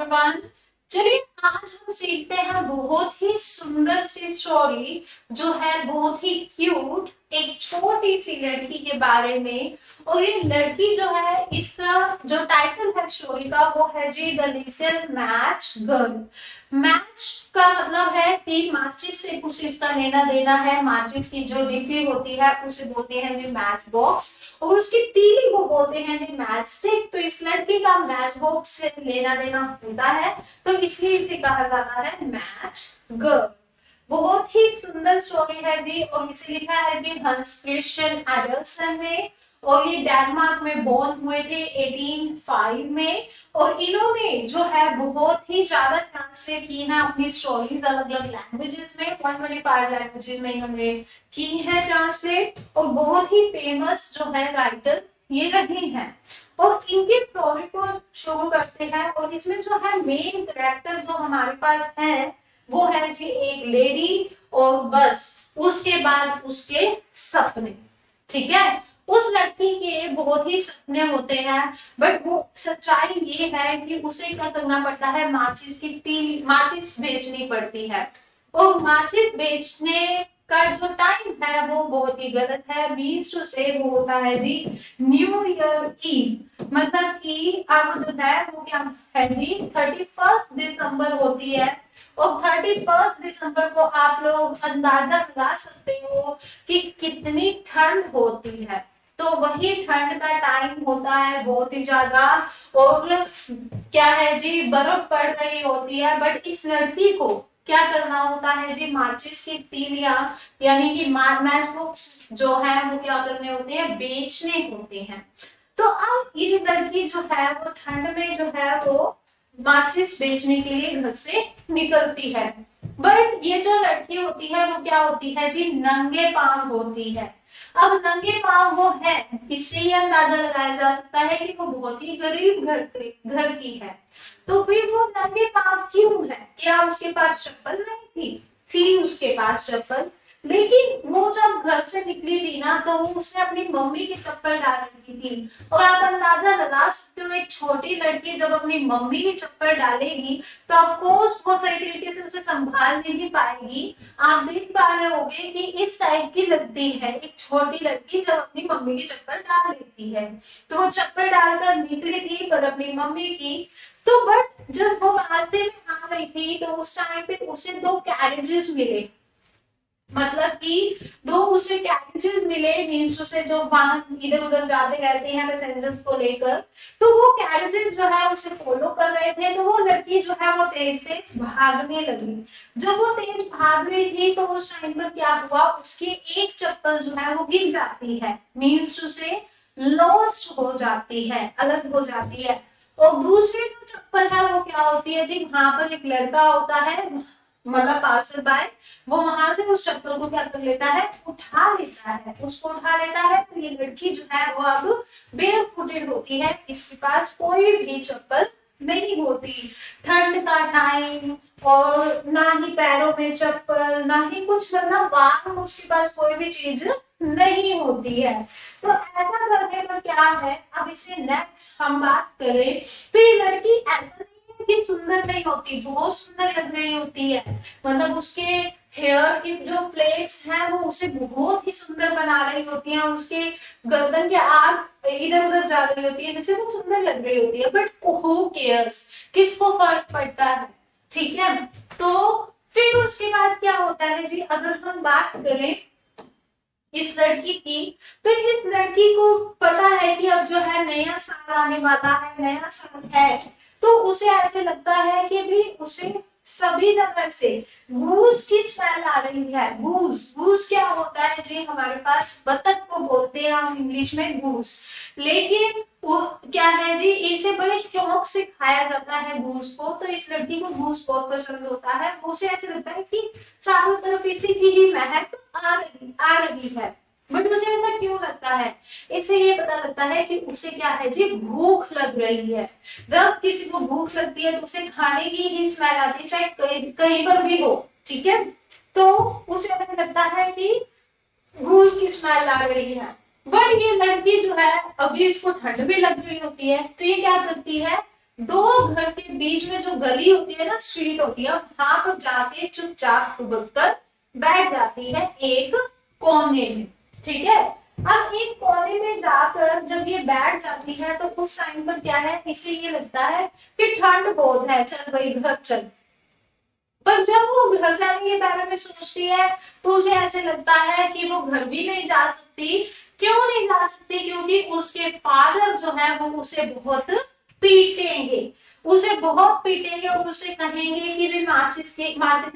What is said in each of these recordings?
Everyone. चलिए आज हम सीखते हैं बहुत ही सुंदर सी स्टोरी जो है बहुत ही क्यूट, एक छोटी सी लड़की के बारे में। और ये लड़की जो है, इसका जो टाइटल है स्टोरी का वो है जी the little match girl. Match का मतलब है कि माचिस से कुछ इसका लेना देना है। माचिस की जो डिब्बी होती है उसे बोलते हैं जी मैच बॉक्स, और उसकी तीली को बोलते हैं जी मैच स्टिक। तो इस लड़की का मैच बॉक्स से लेना देना होता है, तो इसलिए इसे कहा जाता है मैच गर्ल। बहुत ही सुंदर स्टोरी है जी, और इसे लिखा है जी हंस क्रिश्चियन एडल्सन ने। और ये डेनमार्क में बोर्न हुए थे 1805 में। और इन्होंने जो है बहुत ही ज्यादा ट्रांसलेट की है अपनी स्टोरीज अलग अलग लैंग्वेजेस में, 125 लैंग्वेजेस में इन्होंने की है ट्रांसलेट। और बहुत ही फेमस जो है राइटर ये रहे हैं। और इनकी स्टोरी को शुरू करते हैं, और इसमें जो है मेन कैरेक्टर जो हमारे पास है वो है जी एक लेडी, और बस उसके बाद उसके सपने। ठीक है, उस लड़की के बहुत ही सपने होते हैं, बट वो सच्चाई ये है कि उसे क्या करना पड़ता है, माचिस की तीली, माचिस बेचनी पड़ती है। और माचिस बेचने का जो टाइम है वो बहुत ही गलत है। मीन्स टू से वो होता है जी न्यू ईयर ईव, मतलब कि अब जो है वो क्या है जी 31 दिसंबर होती है। और 31 दिसंबर को आप लोग अंदाजा लगा सकते हो कि कितनी ठंड होती है। तो वही ठंड का टाइम होता है बहुत ही ज्यादा, और क्या है जी बर्फ पड़ रही होती है। बट इस लड़की को क्या करना होता है जी, माचिस की तीलियां यानी कि मैच बॉक्स जो है वो क्या करने होते हैं, बेचने होते हैं। तो अब ये लड़की जो है वो ठंड में जो है वो माचिस बेचने के लिए घर से निकलती है। बट ये जो लड़की होती है वो क्या होती है जी, नंगे पांव होती है। अब नंगे पांव वो है, इससे ये अंदाजा लगाया जा सकता है कि वो बहुत ही गरीब घर की है। तो फिर वो नंगे पांव क्यों है? क्या उसके पास चप्पल नहीं थी उसके पास चप्पल। लेकिन वो जब घर से निकली थी ना, तो उसने अपनी मम्मी की चप्पल डाल रखी थी। और आप अंदाजा लगा सकते हो, एक छोटी लड़की जब अपनी मम्मी की चप्पल डालेगी तो ऑफ कोर्स वो सही तरीके से उसे संभाल नहीं पाएगी। आप देख पा रहे होंगे कि इस टाइप की लगती है एक छोटी लड़की जब अपनी मम्मी की चप्पल डाल लेती है। तो वो चप्पल डालकर निकली थी पर अपनी मम्मी की। तो बट जब वो रास्ते में आ रही थी तो उस टाइम पे उसे दो कैरेजेस मिले, मतलब कि दो उसे कैरेजेस मिले, मींस उसे जो वाहन इधर उधर जाते रहते हैं पैसेंजर्स को लेकर। तो वो कैरेजेस जो है उसे फॉलो कर रहे थे। तो वो लड़की जो है वो तेज तेज भागने लगी। जब वो तेज भाग रही थी तो उस टाइम पर क्या हुआ, उसकी एक चप्पल जो है वो गिर जाती है, मींस उसे लॉस्ट हो जाती है, अलग हो जाती है। और दूसरी जो चप्पल है वो क्या होती है जी, वहां पर एक लड़का होता है, मतलब पासर बाय, वो वहां से उस चप्पल को क्या कर लेता है, उठा लेता है, उसको उठा लेता है। तो ये लड़की जो है वो अब बेयर फुटेड होती है, इसके पास कोई भी चप्पल नहीं होती। ठंड का टाइम, और ना ही पैरों में चप्पल ना ही कुछ, मतलब बाहर उसके पास कोई भी चीज नहीं होती है। तो ऐसा करने पर क्या है, अब इसे नेक्स्ट हम बात करें तो ये लड़की ऐसा कि सुंदर नहीं होती, बहुत सुंदर लग रही होती है। मतलब उसके हेयर की जो फ्लेक्स हैं वो उसे बहुत ही सुंदर बना रही होती हैं, उसके गर्दन के आग इधर उधर जा रही होती है, जिससे वो सुंदर लग रही होती है। बट हु केयर्स, किसको फर्क पड़ता है? ठीक है। तो फिर उसके बाद क्या होता है जी, अगर हम बात करें इस लड़की की, तो इस लड़की को पता है कि अब जो है नया साल आने वाला है, नया साल है। तो उसे ऐसे लगता है कि भी उसे सभी जगह से गूस की स्मेल आ रही है। गूस, गूस क्या होता है जी, हमारे पास बतख को बोलते हैं हम इंग्लिश में गूस। लेकिन वो क्या है जी, इसे बड़े शौक से खाया जाता है गूस को। तो इस लड़की को गूस बहुत पसंद होता है। उसे ऐसे लगता है कि चारों तरफ इसी की ही महक आ रही है। बट उसे ऐसा क्यों लगता है? इससे ये पता लगता है कि उसे क्या है जी, भूख लग रही है। जब किसी को भूख लगती है तो उसे खाने की ही स्मेल आती है, चाहे कहीं पर भी हो। ठीक है, तो उसे ऐसा लगता है कि घूस की स्मेल आ रही है। बट ये लड़की जो है, अभी इसको ठंड भी लग रही होती है, तो ये क्या करती है, दो घर के बीच में जो गली होती है ना, स्ट्रीट होती है, वहां पर जाके चुपचाप खुद कर बैठ जाती है एक कोने में। ठीक है, अब एक कोने में जाकर जब ये बैठ जाती है तो उस टाइम पर क्या है, इसे ये लगता है कि ठंड बहुत है, चल भाई घर चल। पर जब वो घर जाने के बारे में सोचती है तो उसे ऐसे लगता है कि वो घर भी नहीं जा सकती। क्यों नहीं जा सकती? क्योंकि उसके फादर जो है वो उसे बहुत पीटेंगे, उसे बहुत पीटेंगे और उसे कहेंगे कि भी माचिस से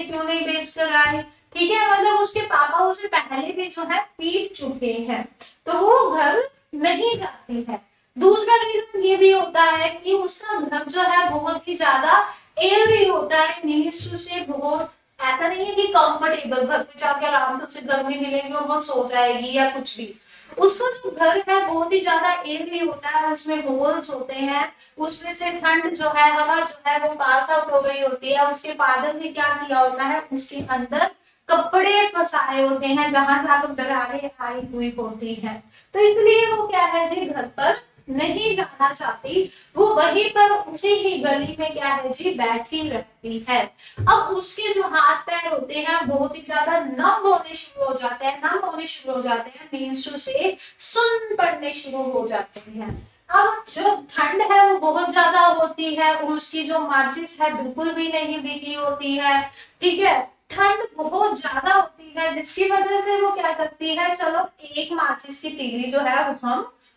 क्यों नहीं बेच कर आई। ठीक है, मतलब उसके पापा उसे पहले भी जो है पीट चुके हैं, तो वो घर नहीं जाती है। दूसरा रीजन ये भी होता है कि उसका घर जो है बहुत ही ज्यादा एयरी होता है, नीड्स टू से बहुत, ऐसा नहीं है कि कंफर्टेबल घर पे जाके आराम से उसे गर्मी मिलेगी और वो सो जाएगी या कुछ भी। उसका जो घर है बहुत ही ज्यादा एयरी होता है, उसमें होल्स होते हैं, उसमें से ठंड जो है, हवा जो है वो पास आउट हो रही होती है। उसके फादर ने क्या किया होता है, उसके अंदर कपड़े फंसाए होते हैं जहां जहां पर दरारें आई हुई होती है। तो इसलिए वो क्या है जी, घर पर नहीं जाना चाहती, वो वहीं पर उसी ही गली में क्या है जी, बैठी रहती है। अब उसके जो हाथ पैर होते हैं बहुत ही ज्यादा नम होने शुरू हो जाते हैं, नम होने शुरू हो जाते हैं, मीन्स टू से सुन पड़ने शुरू हो जाते हैं। अब जो ठंड है वो बहुत ज्यादा होती है और उसकी जो माचिस है बिल्कुल भी नहीं भीगी होती है। ठीक है, ठंड बहुत ज्यादा होती है जिसकी वजह से वो क्या करती है, चलो एक माचिस की तीली जो है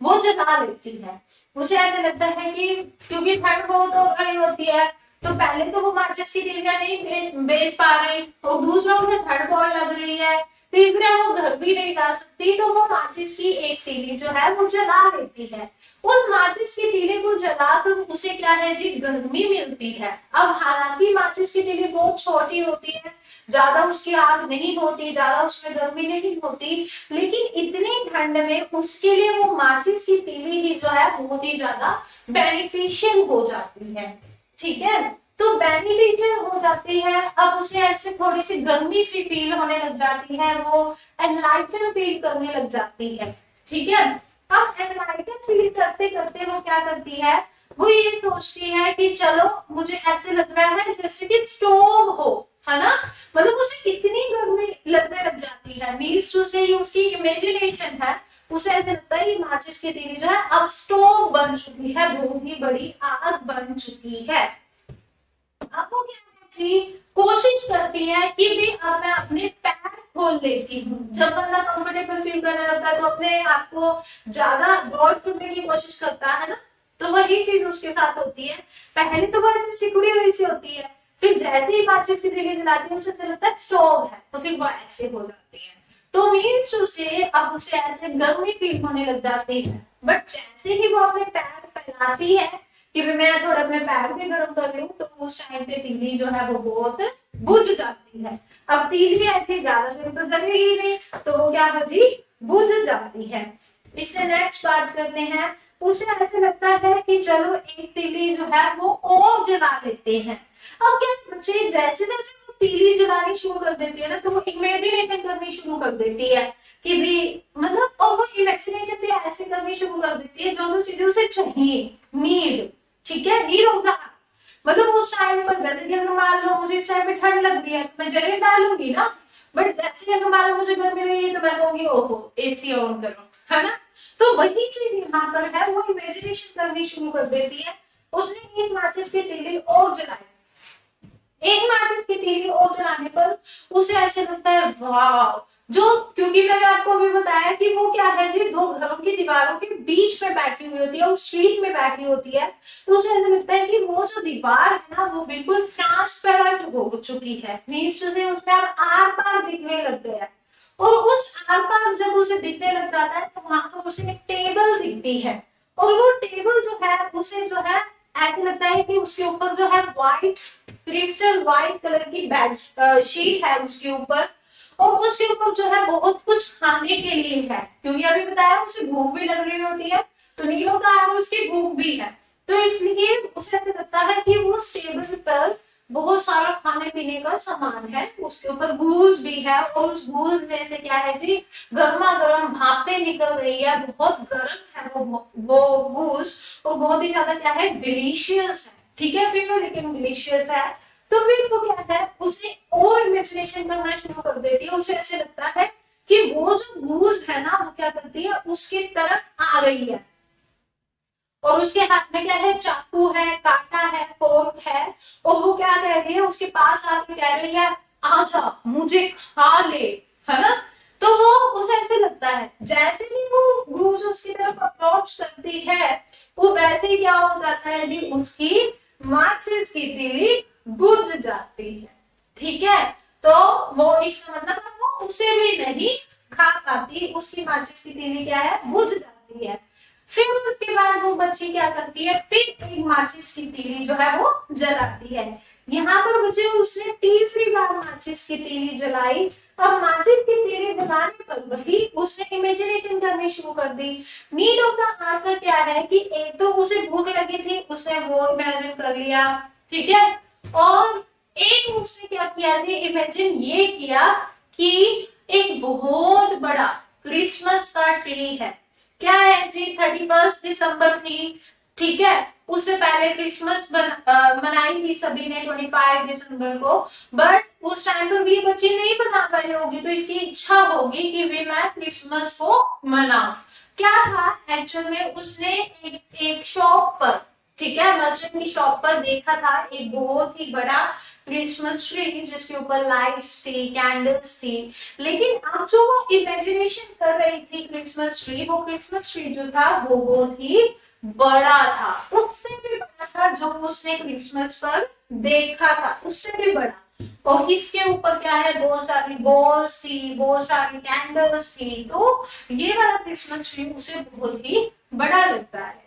वो जला लेती है। उसे ऐसे लगता है कि क्योंकि ठंड बहुत हो रही होती है, तो पहले तो वो माचिस की तीलियां नहीं बेच पा रही, और दूसरा उसे ठंड बहुत लग रही है, तीसरा वो घर भी नहीं जा सकती, तो वो माचिस की एक तीली जो है वो जला लेती है। उस माचिस की तीली को जलाकर उसे क्या है जी, गर्मी मिलती है। अब हालांकि माचिस की तीली बहुत छोटी होती है, ज्यादा उसकी आग नहीं होती, ज्यादा उसमें गर्मी नहीं होती, लेकिन इतनी ठंड में उसके लिए वो माचिस की तीली ही जो है बहुत ही ज्यादा बेनिफिशियल हो जाती है। ठीक है, तो बेनिफिशियल हो जाती है। अब उसे ऐसे थोड़ी सी गर्मी सी फील होने लग जाती है, वो एनलाइटन फील करने लग जाती है। ठीक है, अब एनलाइटन फील करते करते वो क्या करती है, वो ये सोचती है कि चलो मुझे ऐसे लग रहा है जैसे कि स्टोव हो, है ना, मतलब उसे इतनी गर्मी लगने लग जाती है, मीन्स टू से उसकी इमेजिनेशन है, उसे ऐसे लगता है कि माचिस की तीली जो है अब स्टोव बन चुकी है, बहुत ही बड़ी आग बन चुकी है। अब वो क्या है जी, कोशिश करती है कि भी अब मैं अपने पैर खोल लेती हूँ। जब बंदा कंफर्टेबल फील करने लगता है तो अपने आप को ज्यादा गॉड करने की कोशिश करता है ना, तो वही चीज उसके साथ होती है। पहले तो वो ऐसे सिकुड़ी हुई सी होती है, फिर जैसे ही माचिस की तीली जलाती है उसे ऐसा लगता है स्टोव है, तो फिर वो ऐसे हो जाती है। तो मीन्स उसे अब उसे ऐसे गर्मी फील होने लग जाती है, बट जैसे ही वो अपने पैर फैलाती है कि भी मैं थोड़ा अपने पैर भी गर्म कर लूं, तो उस टाइम पे तीली जो है वो बहुत बुझ जाती है। अब तीली ऐसी ज्यादा देर तो जलेगी नहीं, तो वो क्या बची, बुझ जाती है। इससे नेक्स्ट बात करते हैं, उसे ऐसे लगता है कि चलो एक तीली जो है वो और जला लेते हैं। अब क्या बच्चे जैसे जैसे वो तीली जलानी शुरू कर देती है ना, तो वो इमेजिनेशन करनी शुरू कर देती है कि भी मतलब, और वो इमेजिनेशन भी ऐसे करनी शुरू कर देती है जो जो चीजें उसे चाहिए, नीड। ठीक है, नीड होगा, मतलब उस टाइम पर जैसे कि अगर मान लो मुझे इस टाइम पे ठंड लग रही है तो मैं जैकेट डालूंगी ना, बट जैसे अगर मान लो मुझे गर्मी लगी है तो मैं कहूंगी ओहो एसी ऑन करो, है ना। तो वही चीज यहाँ पर है, वो इमेजिनेशन करनी शुरू कर देती है। उसने एक माचिस की तीली और जलाई, एक माचिस की तीली और जलाने पर उसे ऐसे लगता है वाह, जो क्योंकि मैंने आपको अभी बताया कि वो क्या है जी, दो घरों की दीवारों के बीच में बैठी हुई होती है, उस स्ट्रीट में बैठी होती है, तो उसे ऐसा लगता है कि वो जो दीवार है ना वो बिल्कुल ट्रांसपेरेंट हो चुकी है, मीन्स टू से उसमें अब आर पार दिखने लग गया है। और उस आर पार जब उसे दिखने लग जाता है तो वहां पर उसे एक टेबल दिखती है, और वो टेबल जो है उसे जो है ऐसा लगता है कि उसके ऊपर जो है व्हाइट, क्रिस्टल व्हाइट कलर की बेड शीट है उसके ऊपर, और उसके ऊपर जो है बहुत कुछ खाने के लिए है, क्योंकि अभी बताया उसे भूख भी लग रही होती है, तो नीलों का आगे उसकी भूख भी है, तो इसलिए उसे ऐसा लगता है कि उस टेबल पर बहुत सारा खाने पीने का सामान है, उसके ऊपर गूज भी है, और उस गूज में से क्या है जी, गर्मा गर्म भापें निकल रही है, बहुत गर्म है वो गूस वो बहुत ही ज्यादा क्या है, डिलीशियस है, ठीक है पीपल, लेकिन डिलीशियस है। तो फिर वो क्या है, उसे और इमेजिनेशन करना शुरू कर देती है, उसे ऐसे लगता है कि वो जो गूस है ना वो क्या करती है, उसकी तरफ आ रही है, और उसके हाथ में क्या है, चाकू है, कांटा है, फोर्क है, और वो क्या कह रही है, उसके पास आके कह रही है आजा मुझे खा ले, है ना। तो वो उसे ऐसे लगता है जैसे ही वो क्रूज उसकी तरफ अप्रोच करती है, वो वैसे ही क्या हो जाता है जी, उसकी माचिस की तीली बुझ जाती है, ठीक है। तो वो इसका मतलब है वो उसे भी नहीं खा पाती, उसकी माचिस की तीली क्या है, बुझ जाती है। फिर उसके बाद वो बच्ची क्या करती है, फिर एक माचिस की तीली जो है वो जलाती है। यहाँ पर मुझे उसने तीसरी बार माचिस की तीली जलाई। अब माचिस की तीली जलाने पर वही उसने इमेजिनेशन करनी शुरू कर दी। नीड ऑफ द आर्ट क्या है कि एक तो उसे भूख लगी थी, उसने वो इमेजिन कर लिया, ठीक है। और एक उसने क्या किया जी, इमेजिन ये किया कि एक बहुत बड़ा क्रिसमस का ट्री है। क्या है जी, 31 दिसंबर थी, ठीक है। उससे पहले क्रिसमस मनाई थी सभी ने 25 दिसंबर को, बट उस टाइम पर भी बच्ची नहीं बना पाई होगी, तो इसकी इच्छा होगी कि वे मैं क्रिसमस को मनाऊं। क्या था एक्चुअल में, उसने एक शॉप पर, ठीक है, मर्चेंट की शॉप पर देखा था एक बहुत ही बड़ा क्रिसमस ट्री जिसके ऊपर लाइट्स थी, कैंडल्स थी। लेकिन अब जो वो इमेजिनेशन कर रही थी क्रिसमस ट्री, वो क्रिसमस ट्री जो था वो बहुत ही बड़ा था, उससे भी बड़ा था जो उसने क्रिसमस पर देखा था, उससे भी बड़ा। और इसके ऊपर क्या है, बहुत सारी बॉल्स थी, बहुत सारी कैंडल्स थी, तो ये वाला क्रिसमस ट्री उसे बहुत ही बड़ा लगता है।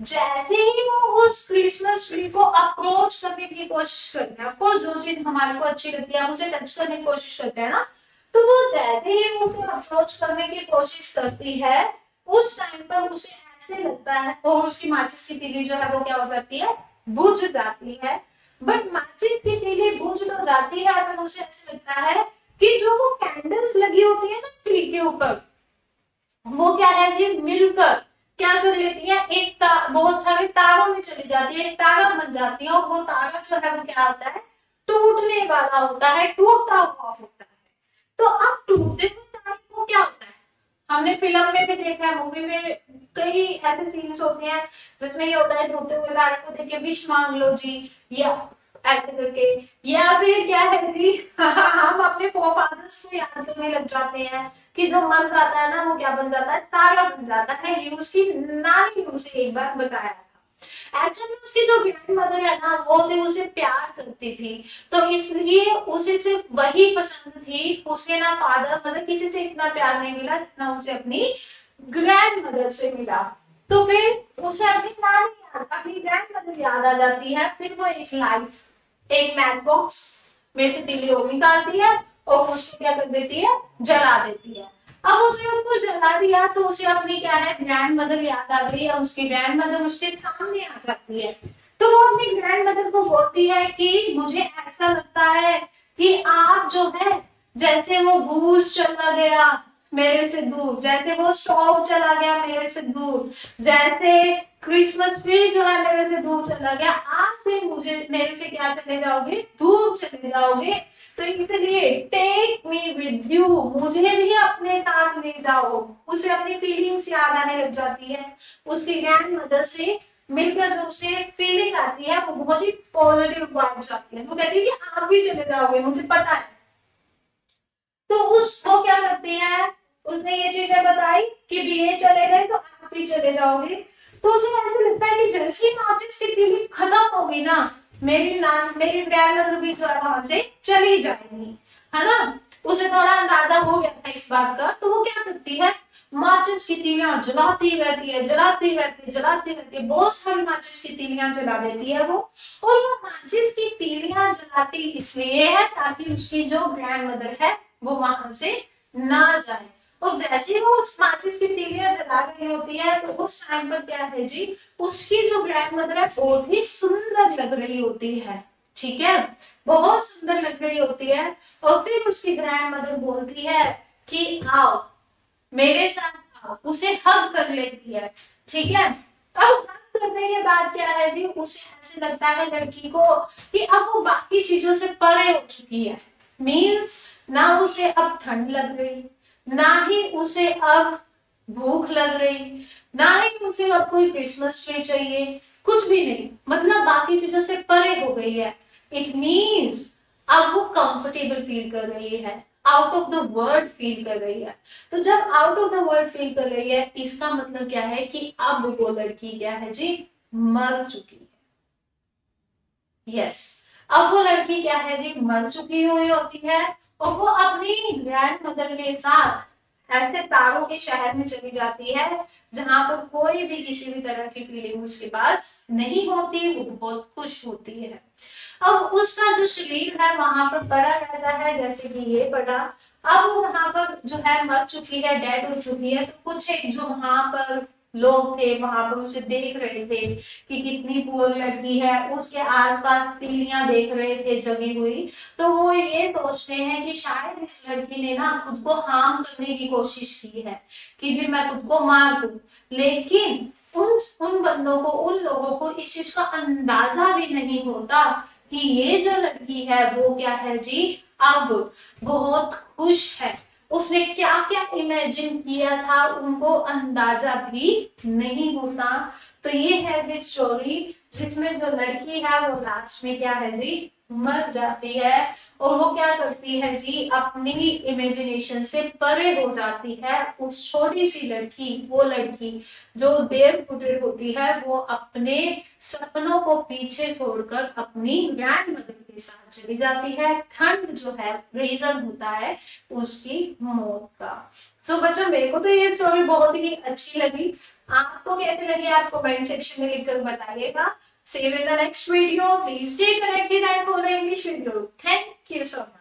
जैसे ही वो उस क्रिसमस ट्री को अप्रोच करने की कोशिश करते हैं, ऑफकोर्स जो चीज हमारे को अच्छी लगती है उसे टच करने की कोशिश करते हैं ना, तो वो जैसे ही वो अप्रोच करने की कोशिश करती है, उस टाइम पर उसे ऐसे लगता है, और उसकी माचिस की तीली जो है वो क्या हो जाती है, बुझ जाती है। बट माचिस की तीली बुझ तो जाती है, पर उसे ऐसे लगता है कि जो वो कैंडल्स लगी होती है ना ट्री के ऊपर, वो क्या है जी, मिलकर क्या कर लेती है, बहुत सारे तारों में चली जाती है, एक तारा बन जाती है, और वो तारा जो है वो क्या होता है, टूटने वाला होता है, टूटता हुआ होता है। तो अब टूटते हुए तारे को क्या होता है, हमने फिल्म में भी देखा है, मूवी में कई ऐसे सीन्स होते हैं जिसमें ये होता है, टूटते हुए तारे को देख के विश मांग लो जी, या ऐसे करके, या फिर क्या है जी हम अपने फोरफादर्स को याद करने लग जाते हैं कि जो मर जाता है ना वो क्या बन जाता है, तारा बन जाता है। ये उसकी नानी ने उसे एक बार बताया था। एक्चुअली उसकी जो ग्रैंड मदर है ना, वो तो उसे प्यार करती थी, तो इसलिए उसे सिर्फ वही पसंद थी, उसे ना फादर मदर किसी से इतना प्यार नहीं मिला जितना उसे अपनी ग्रैंड मदर से मिला। तो फिर उसे अपनी नानी याद, अपनी ग्रैंड मदर याद आ जाती है। फिर वो एक लाइट, एक मैच बॉक्स में से तीली वो निकालती है और उसको क्या कर देती है, जला देती है। अब उसने उसको जला दिया तो उसे अपनी क्या है, ग्रैंड मदर याद आ गई, और उसकी ग्रैंड मदर उसके सामने आ जाती है। तो वो अपनी ग्रैंड मदर को बोलती है कि मुझे ऐसा लगता है कि आप जो है, जैसे वो गूस चला गया मेरे से दूर, जैसे वो स्टोव चला गया मेरे से दूर, जैसे क्रिसमस ट्री जो है मेरे से दूर चला गया, आप भी मुझे मेरे से क्या चले जाओगे, दूर चले जाओगे। तो इसलिए टेक मी विद यू, मुझे भी अपने साथ ले जाओ। उसे अपनी फीलिंग्स याद आने लग जाती है, उसकी ग्रैंड मदर से मिलकर जो उसे फीलिंग आती है वो बहुत ही पॉजिटिव वाइब्स आती है। वो कहती है कि आप भी चले जाओगे, मुझे पता है। तो वो क्या करती है, उसने ये चीजें बताई कि भी ये चले गए तो आप भी चले जाओगे। तो उसे ऐसे लगता है कि जैसे माचिस की तीली खत्म होगी ना, मेरी ग्रैंड मदर भी जो है वहां से चली जाएगी, है ना। उसे थोड़ा अंदाजा हो गया था इस बात का, तो वो क्या करती है, माचिस की तीलियां जलाती रहती है, जलाती रहती है, जलाती रहती है, बहुत सारी माचिस की तीलियां जला देती है वो। और वो माचिस की तीलियां जलाती इसलिए है ताकि उसकी जो ग्रैंड मदर है वो वहां से ना जाए। और जैसे ही वो उस माचिस की तीलियां जला रही होती है, तो उस टाइम पर क्या है जी, उसकी जो ग्रैंड मदर है बहुत ही सुंदर लग रही होती है, ठीक है, बहुत सुंदर लग रही होती है। और फिर उसकी ग्रैंड मदर बोलती है कि आओ मेरे साथ उसे हग कर लेती है, ठीक है। अब हग करने के बाद क्या है जी, उसे ऐसे लगता है लड़की को कि अब वो बाकी चीजों से परे हो चुकी है। मीन्स ना उसे अब ठंड लग रही, ना ही उसे अब भूख लग रही, ना ही उसे अब कोई क्रिसमस ट्री चाहिए, कुछ भी नहीं, मतलब बाकी चीजों से परे हो गई है। इट मीन्स अब वो कंफर्टेबल फील कर रही है, out of the world feel कर रही है। तो जब out of the world feel कर रही है, इसका मतलब क्या है कि अब वो लड़की क्या है जी, मर चुकी है। यस, अब वो लड़की क्या है जी, मर चुकी हुई होती है, और वो अपनी ग्रैंड मदर के साथ ऐसे तारों के शहर में चली जाती है जहां पर कोई भी किसी भी तरह की फीलिंग उसके पास नहीं होती, वो बहुत खुश होती है। अब उसका जो शरीर है वहां पर पड़ा रहता है, जैसे कि ये पड़ा। अब वो वहां पर जो है मर चुकी है, डेड हो चुकी है, तो कुछ एक जो वहां पर लोग थे वहां पर उसे देख रहे थे कि कितनी पुअर लड़की है, उसके आसपास तीलियां देख रहे थे जगी हुई। तो वो ये सोचते हैं कि शायद इस लड़की ने ना खुद को हार्म करने की कोशिश की है, कि भी मैं खुद को मार दूं। लेकिन उन उन बंदों को, उन लोगों को इस चीज का अंदाजा भी नहीं होता कि ये जो लड़की है वो क्या है जी, अब बहुत खुश है। उसने क्या क्या इमेजिन किया था उनको अंदाजा भी नहीं होता। तो ये है जी स्टोरी, जिसमें जो लड़की है वो लास्ट में क्या है जी, मर जाती है। और वो क्या करती है जी, अपनी इमेजिनेशन से परे हो जाती है। उस छोटी सी लड़की, वो लड़की जो बेयर फुटेड होती है, वो अपने सपनों को पीछे छोड़कर अपनी ग्रैंड मदर के साथ चली जाती है। ठंड जो है रीजन होता है उसकी मौत का। सो बच्चों, मेरे को तो ये स्टोरी बहुत ही अच्छी लगी। आपको कैसे लगी आप कमेंट सेक्शन में लिखकर बताइएगा। See you in the next video. Please stay connected and follow the English video. Thank you so much.